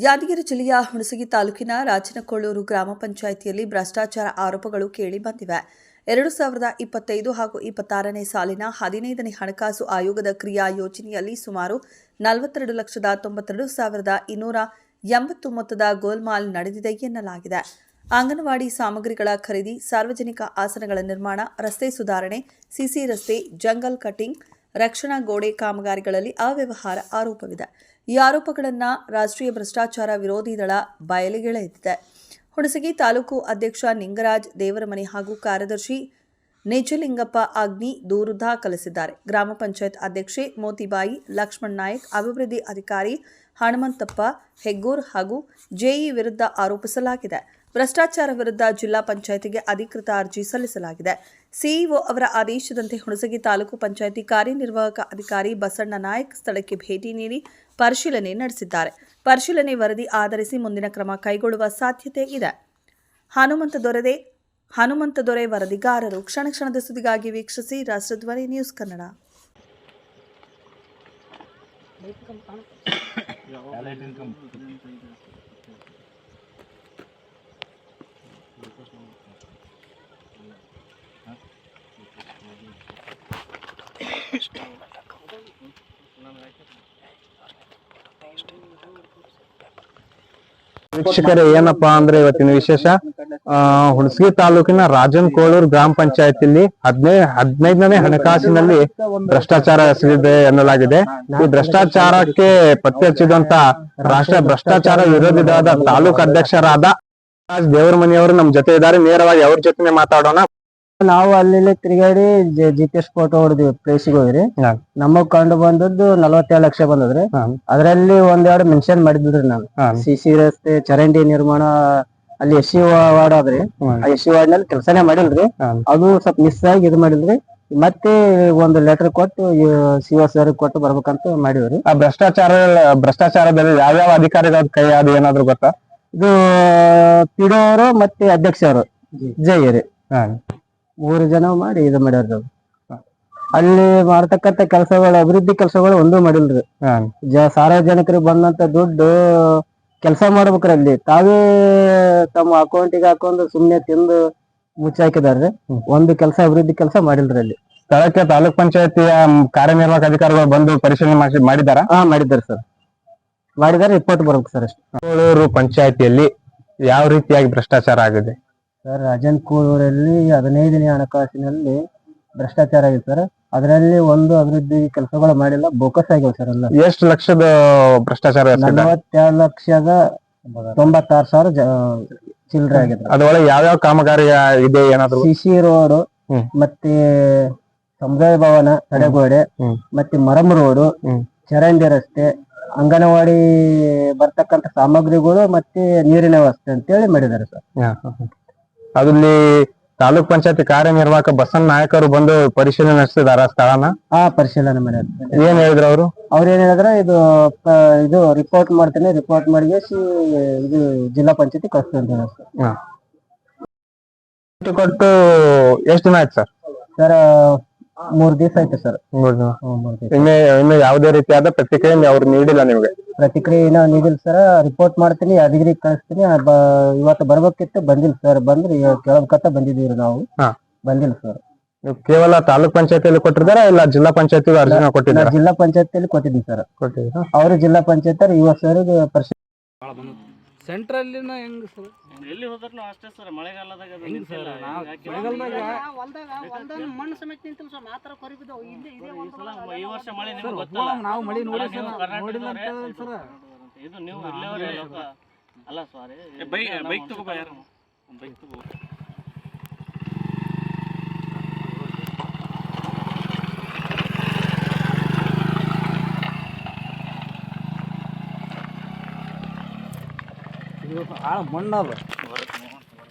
ಯಾದಗಿರಿ ಜಿಲ್ಲೆಯ ಹುಣಸಗಿ ತಾಲೂಕಿನ ರಾಜನಕೊಳ್ಳೂರು ಗ್ರಾಮ ಪಂಚಾಯಿತಿಯಲ್ಲಿ ಭ್ರಷ್ಟಾಚಾರ ಆರೋಪಗಳು ಕೇಳಿಬಂದಿವೆ. 2025 ಹಾಗೂ 26ನೇ ಸಾಲಿನ 15ನೇ ಹಣಕಾಸು ಆಯೋಗದ ಕ್ರಿಯಾ ಯೋಜನೆಯಲ್ಲಿ ಸುಮಾರು 42,92,280 ಮೊತ್ತದ ಗೋಲ್ಮಾಲ್ ನಡೆದಿದೆ ಎನ್ನಲಾಗಿದೆ. ಅಂಗನವಾಡಿ ಸಾಮಗ್ರಿಗಳ ಖರೀದಿ, ಸಾರ್ವಜನಿಕ ಆಸನಗಳ ನಿರ್ಮಾಣ, ರಸ್ತೆ ಸುಧಾರಣೆ, ಸಿಸಿ ರಸ್ತೆ, ಜಂಗಲ್ ಕಟಿಂಗ್, ರಕ್ಷಣಾ ಗೋಡೆ ಕಾಮಗಾರಿಗಳಲ್ಲಿ ಅವ್ಯವಹಾರ ಆರೋಪವಿದೆ. ಈ ಆರೋಪಗಳನ್ನು ರಾಷ್ಟ್ರೀಯ ಭ್ರಷ್ಟಾಚಾರ ವಿರೋಧಿ ದಳ ಬಯಲಿಗೆಳೆದಿದೆ. ಹುಣಸಗಿ ತಾಲೂಕು ಅಧ್ಯಕ್ಷ ನಿಂಗರಾಜ್ ದೇವರಮನೆ ಹಾಗೂ ಕಾರ್ಯದರ್ಶಿ ನಿಜಲಿಂಗಪ್ಪ ಅಗ್ನಿ ದೂರು ದಾಖಲಿಸಿದ್ದಾರೆ. ಗ್ರಾಮ ಪಂಚಾಯತ್ ಅಧ್ಯಕ್ಷೆ ಮೋತಿಬಾಯಿ, ಲಕ್ಷ್ಮಣ್ ನಾಯಕ್, ಅಭಿವೃದ್ಧಿ ಅಧಿಕಾರಿ ಹನುಮಂತಪ್ಪ ಹೆಗ್ಗೂರ್ ಹಾಗೂ ಜೆಇ ವಿರುದ್ಧ ಆರೋಪಿಸಲಾಗಿದೆ. ಭ್ರಷ್ಟಾಚಾರ ವಿರುದ್ಧ ಜಿಲ್ಲಾ ಪಂಚಾಯಿತಿಗೆ ಅಧಿಕೃತ ಅರ್ಜಿ ಸಲ್ಲಿಸಲಾಗಿದೆ. ಸಿಇಒ ಅವರ ಆದೇಶದಂತೆ ಹುಣಸಗಿ ತಾಲೂಕು ಪಂಚಾಯಿತಿ ಕಾರ್ಯನಿರ್ವಾಹಕ ಅಧಿಕಾರಿ ಬಸಣ್ಣ ನಾಯಕ್ ಸ್ಥಳಕ್ಕೆ ಭೇಟಿ ನೀಡಿ ಪರಿಶೀಲನೆ ನಡೆಸಿದ್ದಾರೆ. ಪರಿಶೀಲನೆ ವರದಿ ಆಧರಿಸಿ ಮುಂದಿನ ಕ್ರಮ ಕೈಗೊಳ್ಳುವ ಸಾಧ್ಯತೆ ಇದೆ. ಹನುಮಂತ ದೊರೆ ವರದಿಗಾರರು. ಕ್ಷಣ ಕ್ಷಣದ ಸುದ್ದಿಗಾಗಿ ವೀಕ್ಷಿಸಿ ರಾಷ್ಟ್ರಧ್ವನಿ ನ್ಯೂಸ್ ಕನ್ನಡ. ವೀಕ್ಷಕರೇ, ಏನಪ್ಪಾ ಅಂದ್ರೆ ಇವತ್ತಿನ ವಿಶೇಷ ಹುಣಸಗಿ ತಾಲೂಕಿನ ರಾಜನಕೊಳ್ಳೂರು ಗ್ರಾಮ ಪಂಚಾಯತಿಯಲ್ಲಿ 15ನೇ ಹಣಕಾಸಿನಲ್ಲಿ ಭ್ರಷ್ಟಾಚಾರ ಎಸಗಿದೆ ಎನ್ನಲಾಗಿದೆ. ಈ ಭ್ರಷ್ಟಾಚಾರಕ್ಕೆ ಪತ್ತೆ ಹಚ್ಚಿದಂತ ರಾಷ್ಟ್ರೀಯ ಭ್ರಷ್ಟಾಚಾರ ವಿರೋಧಿ ದಳದ ತಾಲೂಕು ಅಧ್ಯಕ್ಷರಾದ ದೇವರಮನಿಯವರು ನಮ್ಮ ಜೊತೆ ಇದ್ದಾರೆ. ನೇರವಾಗಿ ಅವ್ರ ಜೊತೆ ಮಾತಾಡೋಣ. ನಾವು ಅಲ್ಲಿ ತಿರುಗಾಡಿ GPS ಫೋಟೋ ಹೊಡೆದ್ವಿ, ಪ್ಲೇಸಿಗೆ ಹೋಗ್ರಿ. ನಮಗ್ ಕಂಡು ಬಂದದ್ದು 47 ಲಕ್ಷ ಬಂದದ್ರಿ. ಅದ್ರಲ್ಲಿ ಒಂದೆರಡು ಮೆನ್ಷನ್ ಮಾಡಿದ್ರಿ. ನಾನು ಸಿಸಿ ರಸ್ತೆ, ಚರಂಡಿ ನಿರ್ಮಾಣ, ಅಲ್ಲಿ SC ವಾರ್ಡ್ ಆದ್ರಿ. ಆ SC ವಾರ್ಡ್ ನಲ್ಲಿ ಕೆಲಸನೇ ಮಾಡಿಲ್ರಿ. ಅದು ಸ್ವಲ್ಪ ಮಿಸ್ ಆಗಿ ಇದು ಮಾಡಿಲ್ರಿ. ಮತ್ತೆ ಒಂದು ಲೆಟರ್ ಕೊಟ್ಟು CO ಸರ್ ಕೊಟ್ಟು ಬರ್ಬೇಕಂತ ಮಾಡಿವ್ರಿ. ಆ ಭ್ರಷ್ಟಾಚಾರದಲ್ಲಿ ಯಾವ್ಯಾವ ಅಧಿಕಾರಿಗಳ ಕೈ ಅದು ಏನಾದ್ರು ಗೊತ್ತಾ? ಇದು PDO ಅವರು ಮತ್ತೆ ಅಧ್ಯಕ್ಷ ಅವರು ಜೈರಿ 3 ಜನ ಮಾಡಿ ಇದು ಮಾಡ್ಯಾರ. ಅಲ್ಲಿ ಮಾಡ್ತಕ್ಕಂತ ಕೆಲಸಗಳು, ಅಭಿವೃದ್ಧಿ ಕೆಲಸಗಳು ಒಂದೂ ಮಾಡಿಲ್ರಿ. ಸಾರ್ವಜನಿಕರಿಗೆ ಬಂದಂತ ದುಡ್ಡು ಕೆಲಸ ಮಾಡ್ಬೇಕ್ರಿ. ಅಲ್ಲಿ ತಾವೇ ತಮ್ಮ ಅಕೌಂಟಿಗೆ ಹಾಕೊಂಡು ಸುಮ್ನೆ ತಿಂದು ಮುಚ್ಚಾಕಿದಾರ್ರಿ. ಒಂದು ಕೆಲಸ, ಅಭಿವೃದ್ಧಿ ಕೆಲಸ ಮಾಡಿಲ್ರಿ. ಅಲ್ಲಿ ಸ್ಥಳಕ್ಕೆ ತಾಲೂಕ್ ಪಂಚಾಯತಿಯ ಕಾರ್ಯನಿರ್ವಾಹಕ ಅಧಿಕಾರಿಗಳು ಬಂದು ಪರಿಶೀಲನೆ ಮಾಡಿದಾರ? ಮಾಡಿದ್ದಾರೆ ಸರ್, ಮಾಡಿದಾರೆ. ರಿಪೋರ್ಟ್ ಬರ್ಬೇಕು ಸರ್ ಅಷ್ಟೇ. ಕೊಳ್ಳೂರು ಪಂಚಾಯತಿಯಲ್ಲಿ ಯಾವ ರೀತಿಯಾಗಿ ಭ್ರಷ್ಟಾಚಾರ ಆಗಿದೆ ಸರ್? ರಾಜನಕೊಳ್ಳೂರಲ್ಲಿ 15ನೇ ಹಣಕಾಸಿನಲ್ಲಿ ಭ್ರಷ್ಟಾಚಾರ ಆಗಿದೆ ಸರ್. ಅದರಲ್ಲಿ ಒಂದು ಅಭಿವೃದ್ಧಿ ಕೆಲಸಗಳು ಮಾಡಿಲ್ಲ, ಬೋಕಸ್ ಆಗಿವೆ ಸರ್. ಎಲ್ಲ ಎಷ್ಟು ಲಕ್ಷದ ಭ್ರಷ್ಟಾಚಾರ? 42,96,000 ಚಿಲ್ಲರೆ ಆಗಿದೆ. ಅದರೊಳಗೆ ಯಾವ್ಯಾವ ಕಾಮಗಾರಿ ಇದೆ ಏನಾದ್ರು? CC ರೋಡ್, ಮತ್ತೆ ಸಮುದಾಯ ಭವನ, ತಡೆಗೋಡೆ, ಮತ್ತೆ ಮರಂ ರೋಡ್, ಚರಂಡಿ ರಸ್ತೆ, ಅಂಗನವಾಡಿ ಬರ್ತಕ್ಕಂಥ ಸಾಮಗ್ರಿಗಳು, ಮತ್ತೆ ನೀರಿನ ವ್ಯವಸ್ಥೆ ಅಂತೇಳಿ ಮಾಡಿದ್ದಾರೆ ಸರ್. ಅದಲ್ಲಿ ತಾಲೂಕ್ ಪಂಚಾಯತಿ ಕಾರ್ಯನಿರ್ವಾಹಕ ಬಸಣ್ಣ ನಾಯಕರು ಬಂದು ಪರಿಶೀಲನೆ ನಡೆಸಿದಾರ ಸ್ಥಳನ? ಪರಿಶೀಲನೆ ಮಾಡ್ಯಾರ. ಏನ್ ಹೇಳಿದ್ರು ಅವರು? ಏನ್ ಹೇಳಿದ್ರ, ಇದು ರಿಪೋರ್ಟ್ ಮಾಡ್ತೇನೆ, ರಿಪೋರ್ಟ್ ಮಾಡಿ ಇದು ಜಿಲ್ಲಾ ಪಂಚಾಯತಿ ಕಳಿಸ್ತೇನೆ ಸರ್. ಕೊಟ್ಟು ಎಷ್ಟು ದಿನ ಆಯ್ತು ಸರ್? ಸರ್ 3 ದಿವಸ ಆಯ್ತು ಸರ್. 3 ದಿನ. ಇನ್ನು ಯಾವುದೇ ರೀತಿಯಾದ ಪ್ರತಿಕ್ರಿಯೆ ಅವ್ರು ನೀಡಿಲ್ಲ ನಿಮ್ಗೆ? ಪ್ರತಿಕ್ರಿಯೆ ಏನೋ ನೀಡಿಲ್ಲ ಸರ್. ರಿಪೋರ್ಟ್ ಮಾಡ್ತೀನಿ, ಯಾದಗಿರಿ ಕಳಿಸ್ತೀನಿ. ಇವತ್ತು ಬರ್ಬೇಕಿತ್ತು, ಬಂದಿಲ್ಲ ಸರ್. ಬಂದ್ರಿ ಕೇಳಬೇಕಂತ ಬಂದಿದೀವಿ ನಾವು, ಬಂದಿಲ್ಲ ಸರ್. ನೀವು ಕೇವಲ ತಾಲೂಕ್ ಪಂಚಾಯತಿಯಲ್ಲಿ ಕೊಟ್ಟಿದಾರ ಇಲ್ಲ ಜಿಲ್ಲಾ ಪಂಚಾಯತಿ ಅರ್ಜಿನ ಕೊಟ್ಟಿದ್ದಾರ? ಜಿಲ್ಲಾ ಪಂಚಾಯತಿಯಲ್ಲಿ ಕೊಟ್ಟಿದ್ದೀನಿ ಸರ್. ಅವರು ಜಿಲ್ಲಾ ಪಂಚಾಯತ್ ಯುವಸರಿಗೆ ಸೆಂಟ್ರಲ್ಲಿನ ಹೆಂಗ್ ಸರ್? ಎಲ್ಲಿ ಹೋದ್ರೂ ಅಷ್ಟೇ ಸರ್. ಮಳೆಗಾಲದಾಗ ಮಣ್ಣು ಸಮೇತ ನಿಂತಿಲ್ಲ ಸರ್. ಮಾತ್ರ ಕೊರಿಬಿದ್ದವು. ಇಲ್ಲಿ ಈ ವರ್ಷ ಮಳೆ ನಿಮಗೆ ಗೊತ್ತಲ್ಲ, ನಾವು ಮಳೆ ನೋಡಿಲ್ಲ ಸರ್. ಇದು ನೀವು ಇಲ್ಲವರೇ ಲೋಕ ಅಲ್ಲ. ಸಾರಿ, ಬೈಕ್ ತಗೋಬಾ, ಯಾರು ಬೈಕ್ ತಗೋ. ಮಣ್ಣದ